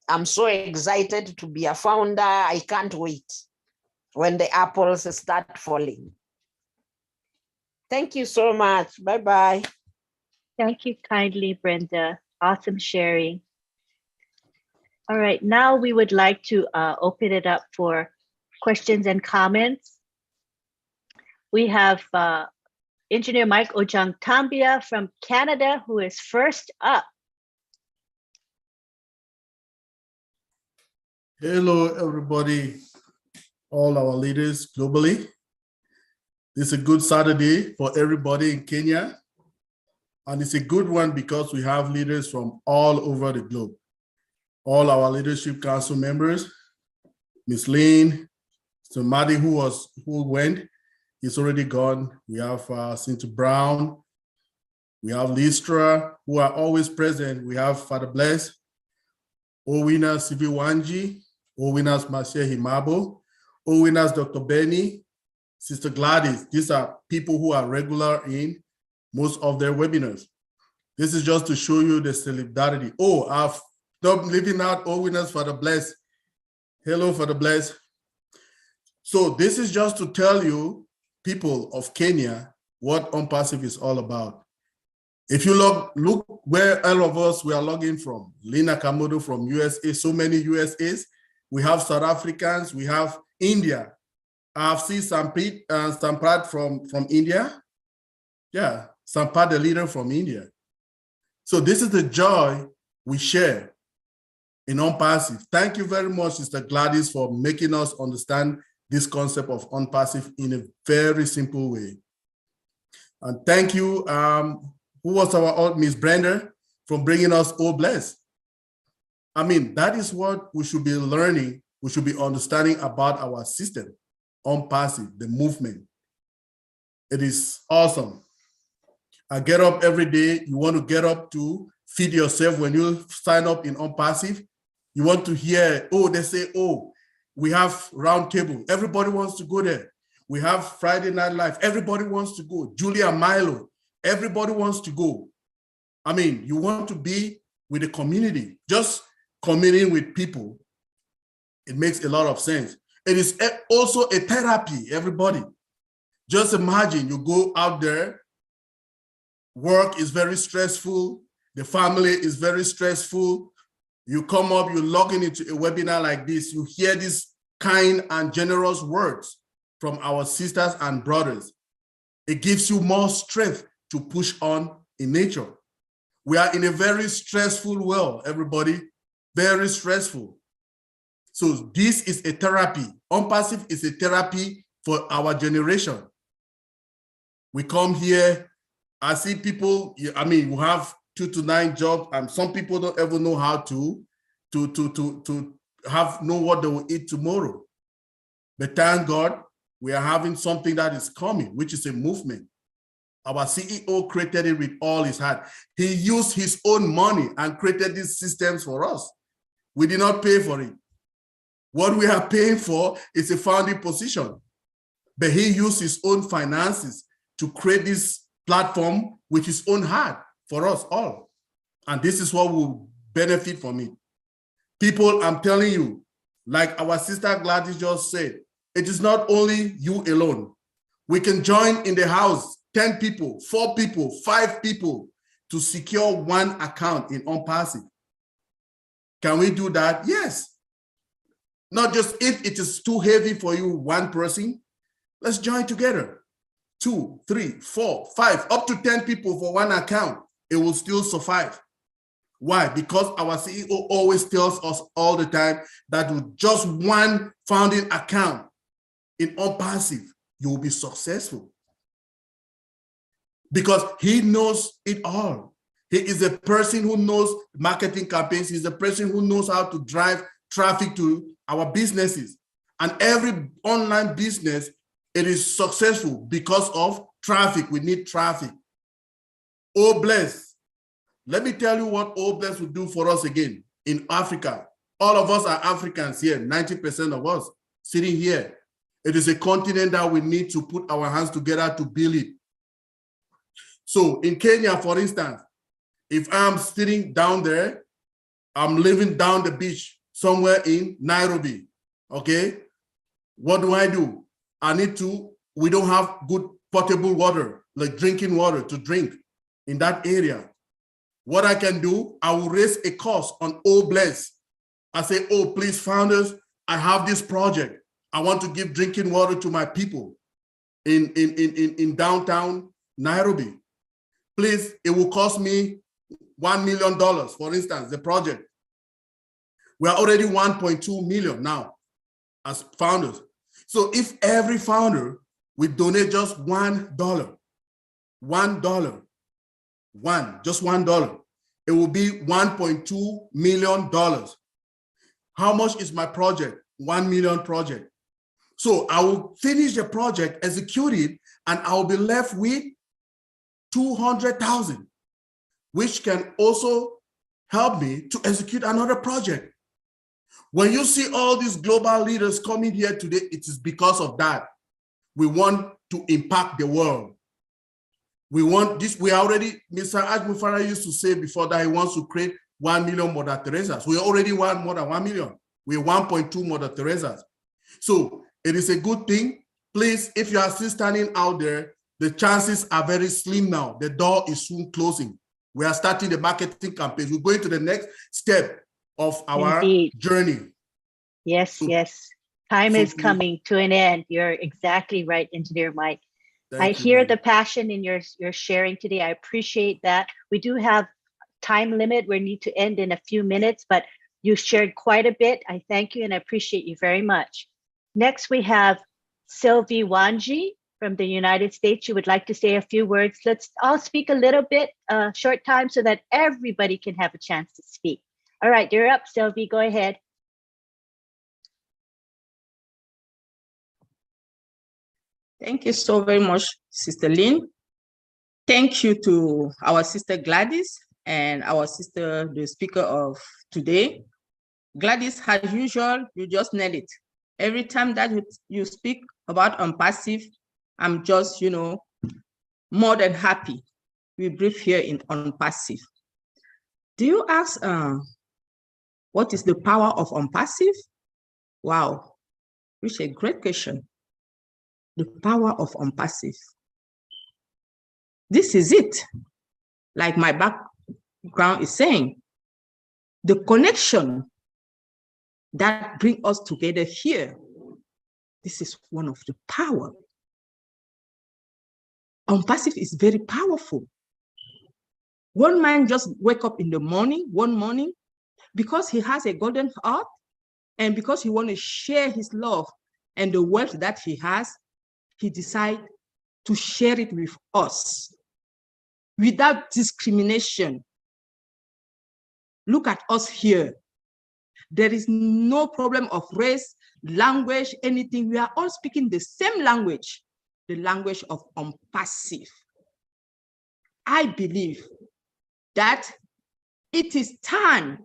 I'm so excited to be a founder. I can't wait when the apples start falling. Thank you so much. Bye-bye. Thank you kindly, Brenda. Awesome sharing. All right, now we would like to open it up for questions and comments. We have Engineer Mike Ojang Tambia from Canada, who is first up. Hello, everybody, all our leaders globally. This is a good Saturday for everybody in Kenya. And it's a good one because we have leaders from all over the globe. All our leadership council members, Ms. Lynn, somebody who went, he's already gone. We have Cynthia Brown. We have Listra, who are always present. We have Father Bless, Owina Siviwanji, Owinas Marcia Himabo, Owinas Dr. Benny, Sister Gladys. These are people who are regular in most of their webinars. This is just to show you the solidarity. Oh, I've stopped leaving out Owinas Father Bless. Hello, Father Bless. So this is just to tell you, people of Kenya, what ONPASSIVE is all about. If you look where all of us we are logging from, Lina Kamodo from USA, so many USAs, we have South Africans, we have India. I've seen Sampad from India. Yeah, Sampad, the leader from India. So this is the joy we share in ONPASSIVE. Thank you very much, Sister Gladys, for making us understand this concept of ONPASSIVE in a very simple way. And thank you, who was our Miss Brenda, for bringing us Obless. I mean, that is what we should be learning, we should be understanding about our system, ONPASSIVE, the movement. It is awesome. I get up every day. You want to get up to feed yourself when you sign up in ONPASSIVE. You want to hear, oh, they say, oh, we have round table. Everybody wants to go there. We have Friday Night Live. Everybody wants to go. Julia Milo. Everybody wants to go. I mean, you want to be with the community. Just communing with people. It makes a lot of sense. It is also a therapy, everybody. Just imagine you go out there. Work is very stressful. The family is very stressful. You come up, you log into a webinar like this, you hear these kind and generous words from our sisters and brothers. It gives you more strength to push on in nature. We are in a very stressful world, everybody, very stressful. So this is a therapy. ONPASSIVE is a therapy for our generation. We come here, I see people, I mean, who have 2 to 9 jobs, and some people don't ever know how to know what they will eat tomorrow. But thank God, we are having something that is coming, which is a movement. Our CEO created it with all his heart. He used his own money and created these systems for us. We did not pay for it. What we are paying for is a founding position. But he used his own finances to create this platform with his own heart for us all. And this is what will benefit from it. People, I'm telling you, like our sister Gladys just said, it is not only you alone. We can join in the house, 10 people, 4 people, 5 people to secure one account in ONPASSIVE. Can we do that? Yes. Not just if it is too heavy for you, one person, let's join together. 2, 3, 4, 5, up to 10 people for one account. It will still survive. Why? Because our CEO always tells us all the time that with just one founding account in ONPASSIVE, you will be successful. Because he knows it all. He is a person who knows marketing campaigns. He's a person who knows how to drive traffic to our businesses. And every online business, it is successful because of traffic. We need traffic. Oh, bless. Let me tell you what Oh, bless will do for us again in Africa. All of us are Africans here, 90% of us sitting here. It is a continent that we need to put our hands together to build it. So in Kenya, for instance, if I'm sitting down there, I'm living down the beach somewhere in Nairobi, okay? What do? We don't have good potable water, like drinking water to drink in that area. What I can do, I will raise a cost on Oh Bless. I say, oh, please, founders, I have this project. I want to give drinking water to my people in downtown Nairobi. Please, it will cost me $1 million, for instance, the project. We are already 1.2 million now as founders. So if every founder would donate just $1, just $1, it will be $1.2 million. How much is my project? 1 million project. So I will finish the project, execute it, and I will be left with 200,000, which can also help me to execute another project. When you see all these global leaders coming here today, it is because of that. We want to impact the world. We want this. We already, Mr. Ajmufara used to say before that he wants to create 1 million Mother Teresas. We already want more than 1 million. We're 1.2 Mother Teresas. So it is a good thing. Please, if you are still standing out there, the chances are very slim now. The door is soon closing. We are starting the marketing campaign. We're going to the next step of our journey. Yes, yes. Time is coming to an end. You're exactly right, Engineer Mike. I hear the passion in your sharing today. I appreciate that. We do have time limit. We need to end in a few minutes, but you shared quite a bit. I thank you and I appreciate you very much. Next, we have Sylvie Wanji from the United States. You would like to say a few words. Let's all speak a little bit, short time, so that everybody can have a chance to speak. All right, you're up, Sylvie. Go ahead. Thank you so very much, Sister Lynn. Thank you to our sister Gladys and our sister, the speaker of today. Gladys, as usual, you just nailed it. Every time that you speak about ONPASSIVE, I'm just, more than happy. We brief here in ONPASSIVE. Do you ask, what is the power of ONPASSIVE? Wow, which a great question. The power of ONPASSIVE. This is it. Like my background is saying, the connection that brings us together here. This is one of the power. ONPASSIVE is very powerful. One man just wake up in the morning, one morning, because he has a golden heart and because he wants to share his love and the wealth that he has, he decided to share it with us without discrimination. Look at us here. There is no problem of race, language, anything. We are all speaking the same language, the language of ONPASSIVE. I believe that it is time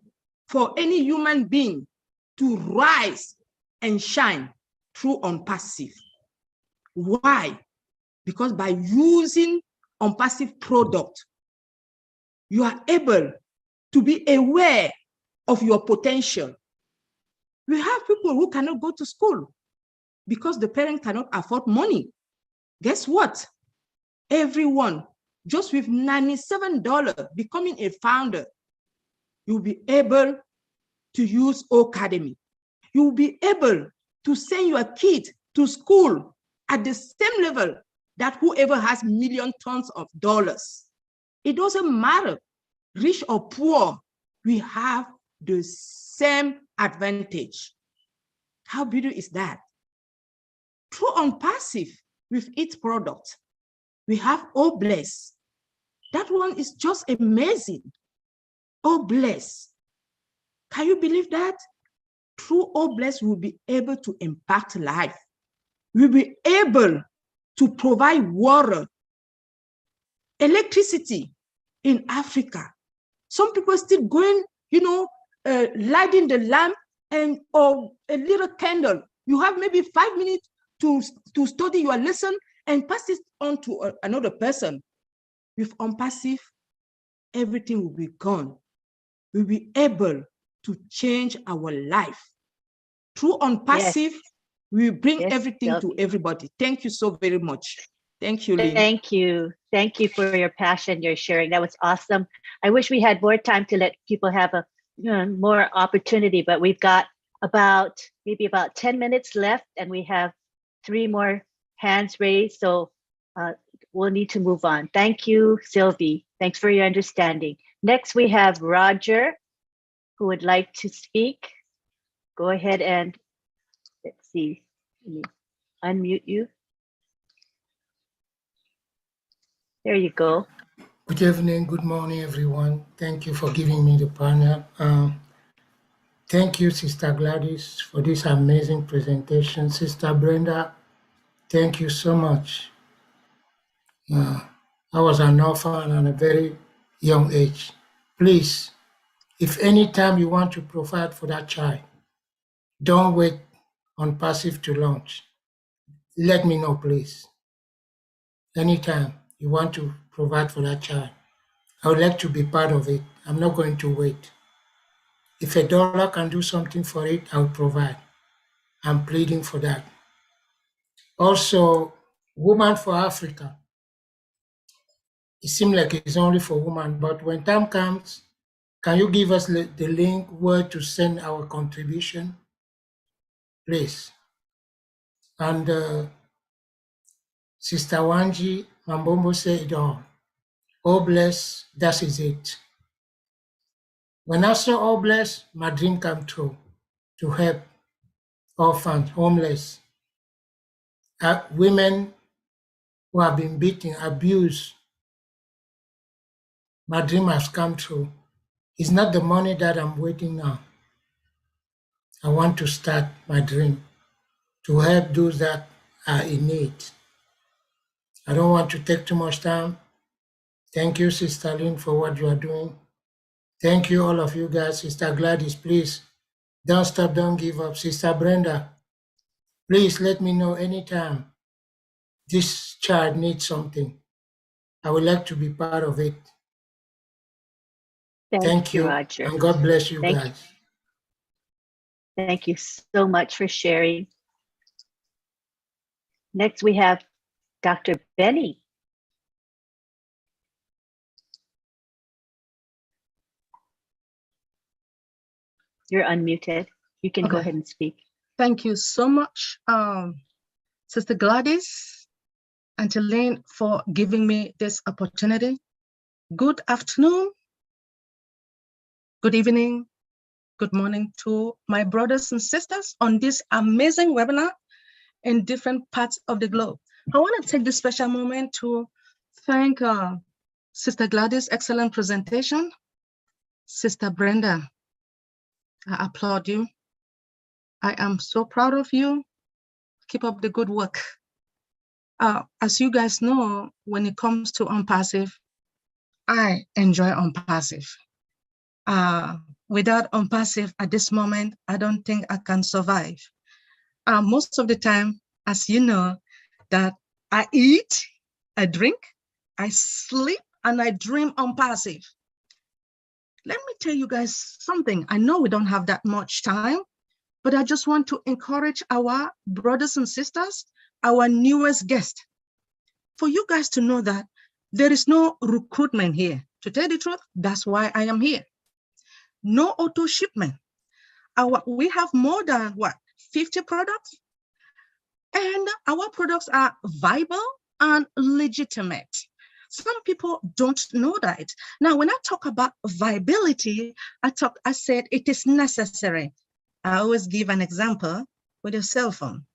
for any human being to rise and shine through ONPASSIVE. Why? Because by using ONPASSIVE product, you are able to be aware of your potential. We have people who cannot go to school because the parent cannot afford money. Guess what? Everyone, just with $97 becoming a founder, you'll be able to use Academy. You'll be able to send your kid to school at the same level that whoever has million tons of dollars. It doesn't matter, rich or poor, we have the same advantage. How beautiful is that? Through ONPASSIVE, with its product, we have Oh Bless. That one is just amazing. Oh Bless. Can you believe that? Through Oh Bless, we'll be able to impact life. We'll be able to provide water, electricity in Africa. Some people still going, lighting the lamp or a little candle. You have maybe 5 minutes to study your lesson and pass it on to another person. With ONPASSIVE, everything will be gone. We'll be able to change our life. Through ONPASSIVE, yes, we bring everything to everybody. Thank you so very much. Thank you, Lynn. Thank you. Thank you for your passion, your sharing. That was awesome. I wish we had more time to let people have a more opportunity, but we've got maybe about 10 minutes left, and we have 3 more hands raised. So we'll need to move on. Thank you, Sylvie. Thanks for your understanding. Next, we have Roger, who would like to speak. Go ahead and let's see, let me unmute you. There you go. Good evening, good morning, everyone. Thank you for giving me the panel. Thank you, Sister Gladys, for this amazing presentation. Sister Brenda, thank you so much. I was an orphan at a very young age. Please, if any time you want to provide for that child, don't wait ONPASSIVE to launch. Let me know, please. Anytime you want to provide for that child, I would like to be part of it. I'm not going to wait. If $1 can do something for it, I'll provide. I'm pleading for that. Also, Women for Africa. It seems like it's only for women, but when time comes, can you give us the link where to send our contribution, please? And Sister Wanji Mambombo said it all. Oh bless, that is it. When I saw Oh bless, my dream came true, to help orphans, homeless, women who have been beaten, abused. My dream has come true. It's not the money that I'm waiting now. I want to start my dream to help those that are in need. I don't want to take too much time. Thank you, Sister Lynn, for what you are doing. Thank you, all of you guys. Sister Gladys, please, don't stop, don't give up. Sister Brenda, please let me know anytime this child needs something. I would like to be part of it. Thank you, Roger. And God bless you guys. Thank you so much for sharing. Next, we have Dr. Benny. You're unmuted. You can go ahead and speak. Thank you so much, Sister Gladys and Lynn, for giving me this opportunity. Good afternoon, good evening, good morning to my brothers and sisters on this amazing webinar in different parts of the globe. I want to take this special moment to thank Sister Gladys' excellent presentation, Sister Brenda, I applaud you. I am so proud of you. Keep up the good work. As you guys know, when it comes to ONPASSIVE, I enjoy ONPASSIVE. Without ONPASSIVE at this moment, I don't think I can survive. Most of the time, as you know, that I eat, I drink, I sleep, and I dream ONPASSIVE. Let me tell you guys something. I know we don't have that much time, but I just want to encourage our brothers and sisters, our newest guest, for you guys to know that there is no recruitment here. To tell the truth, that's why I am here. No auto shipment. We have more than 50 products, and our products are viable and legitimate. Some people don't know that. Now, when I talk about viability, I said it is necessary. I always give an example with a cell phone.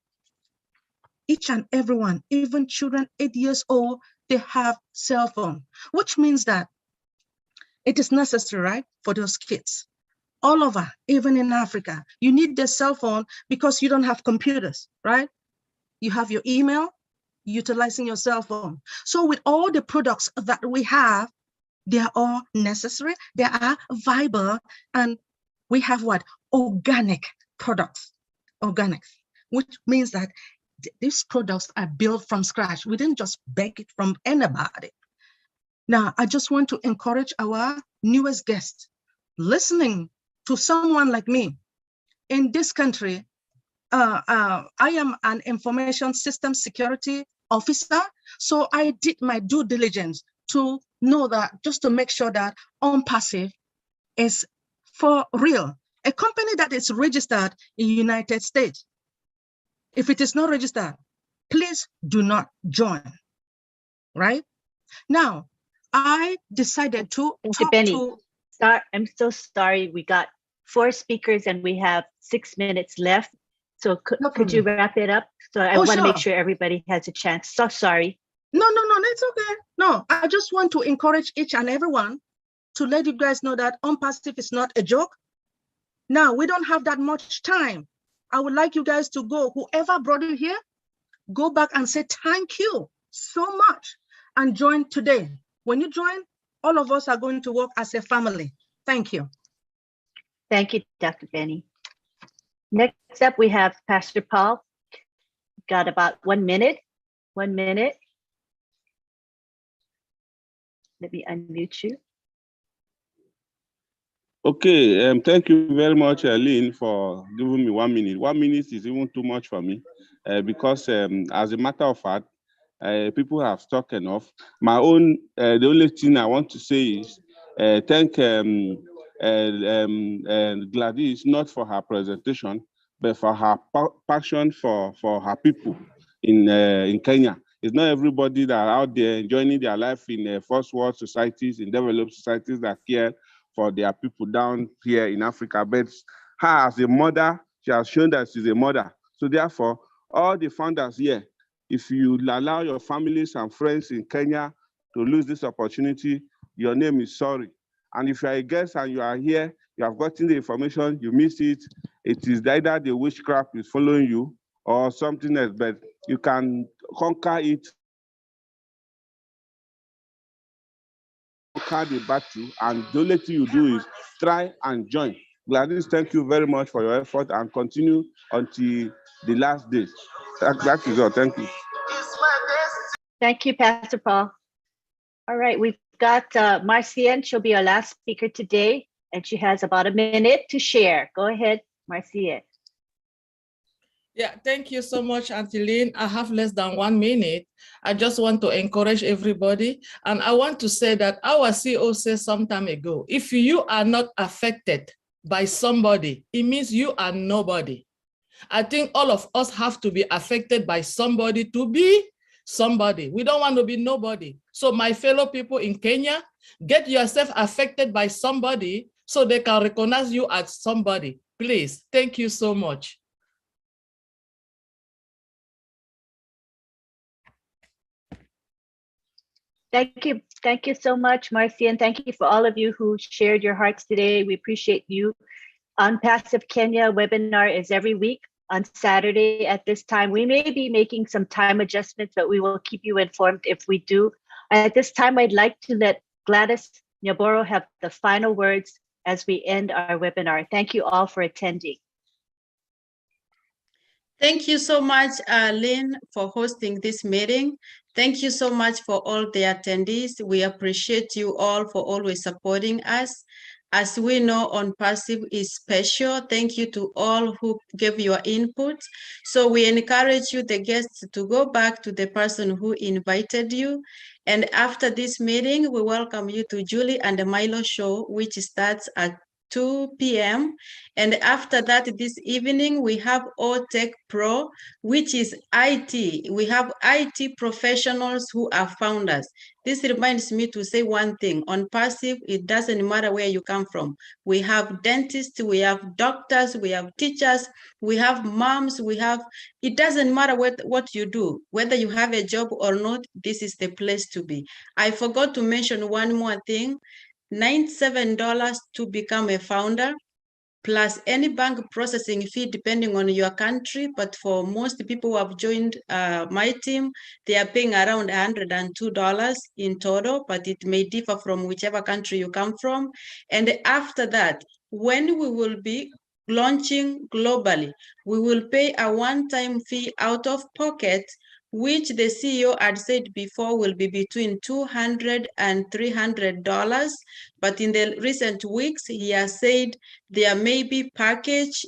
Each and everyone, even children 8 years old, they have cell phone, which means that it is necessary, right, for those kids. All over, even in Africa, you need the cell phone because you don't have computers, right? You have your email, utilizing your cell phone. So with all the products that we have, they are all necessary, they are viable, and we have organic products, organic, which means that these products are built from scratch. We didn't just beg it from anybody. Now, I just want to encourage our newest guest, listening to someone like me in this country. I am an information system security officer, so I did my due diligence to know that, just to make sure that ONPASSIVE is for real, a company that is registered in the United States. If it is not registered, please do not join, right? Now, I decided to talk to... I'm so sorry. We got 4 speakers and we have 6 minutes left. So could you wrap it up? So I want to make sure everybody has a chance. So sorry. No, it's okay. No, I just want to encourage each and everyone to let you guys know that ONPASSIVE is not a joke. Now, we don't have that much time. I would like you guys to go, whoever brought you here, go back and say thank you so much and join today. When you join, all of us are going to work as a family. Thank you. Thank you, Dr. Benny. Next up, we have Pastor Paul. Got about 1 minute. 1 minute. Let me unmute you. Okay, thank you very much, Lynn, for giving me 1 minute. 1 minute is even too much for me because as a matter of fact, people have talked enough. My own, the only thing I want to say is thank Gladys, not for her presentation, but for her passion for her people in Kenya. It's not everybody that are out there enjoying their life in first world societies, in developed societies that care for their people down here in Africa. But her as a mother, she has shown that she's a mother. So therefore, all the founders here, if you allow your families and friends in Kenya to lose this opportunity, your name is sorry. And if you are a guest and you are here, you have gotten the information, you missed it, it is either the witchcraft is following you or something else, but you can conquer it, conquer the battle, and the only thing you do is try and join. Gladys, thank you very much for your effort and continue until the last day. That is all. Thank you. Thank you, Pastor Paul. All right, we've got Marcienne. She'll be our last speaker today, and she has about a minute to share. Go ahead, Marcienne. Yeah, thank you so much, Auntie Lynn. I have less than 1 minute. I just want to encourage everybody. And I want to say that our CEO said some time ago, if you are not affected by somebody, it means you are nobody. I think all of us have to be affected by somebody to be somebody. We don't want to be nobody. So my fellow people in Kenya, get yourself affected by somebody so they can recognize you as somebody. Please, thank you so much. Thank you so much, Marcy, and thank you for all of you who shared your hearts today. We appreciate you. ONPASSIVE Kenya webinar is every week on Saturday at this time. We may be making some time adjustments, but we will keep you informed if we do. At this time, I'd like to let Gladys Nyaboro have the final words as we end our webinar. Thank you all for attending. Thank you so much, Lynn, for hosting this meeting. Thank you so much for all the attendees. We appreciate you all for always supporting us. As we know, ONPASSIVE is special. Thank you to all who gave your input. So we encourage you, the guests, to go back to the person who invited you. And after this meeting, we welcome you to Julie and the Milo show, which starts at 2 p.m. And after that, this evening, we have OTech Pro, which is IT. We have IT professionals who are founders. This reminds me to say one thing. ONPASSIVE, it doesn't matter where you come from. We have dentists, we have doctors, we have teachers, we have moms, it doesn't matter what you do, whether you have a job or not, this is the place to be. I forgot to mention one more thing. $97 to become a founder, plus any bank processing fee depending on your country. But for most people who have joined my team, they are paying around $102 in total, but it may differ from whichever country you come from. And after that, when we will be launching globally, we will pay a one-time fee out of pocket, which the CEO had said before will be between $200 and $300. But in the recent weeks, he has said there may be packages,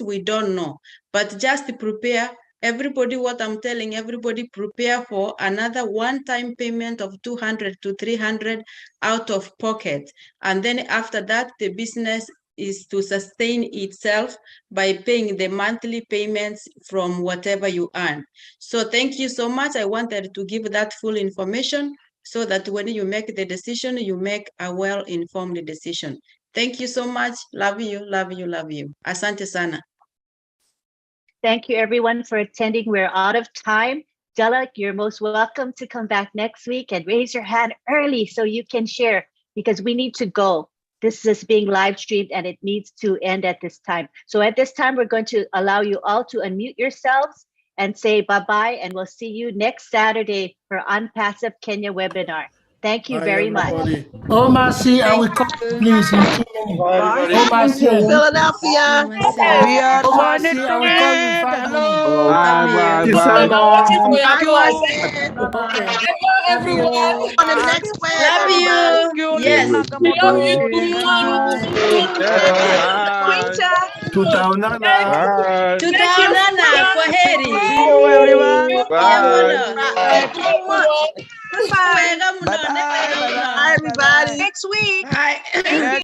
we don't know. But just prepare, everybody, what I'm telling everybody, prepare for another one-time payment of $200 to $300 out of pocket. And then after that, the business is to sustain itself by paying the monthly payments from whatever you earn. So thank you so much. I wanted to give that full information so that when you make the decision, you make a well-informed decision. Thank you so much. Love you, love you, love you. Asante sana. Thank you everyone for attending. We're out of time. Jalak, you're most welcome to come back next week and raise your hand early so you can share, because we need to go. This is being live streamed and it needs to end at this time. So at this time, we're going to allow you all to unmute yourselves and say bye-bye, and we'll see you next Saturday for ONPASSIVE Kenya webinar. Thank you very much. ONPASSIVE, I will call you, please, in 2 minutes. ONPASSIVE, Philadelphia. We are ONPASSIVE, I will call you in 5 minutes. Hello. Bye, Love you. bye, bye. Bye, Austin. Okay. Love you. On the next web, Love everybody. you. Yes. Bye. Tutaonana. Bye. Tutaonana. Kwaheri. See you, everyone. Bye. Goodbye. Wega muno, ne wega muno. Bye, everybody. Next week. Bye.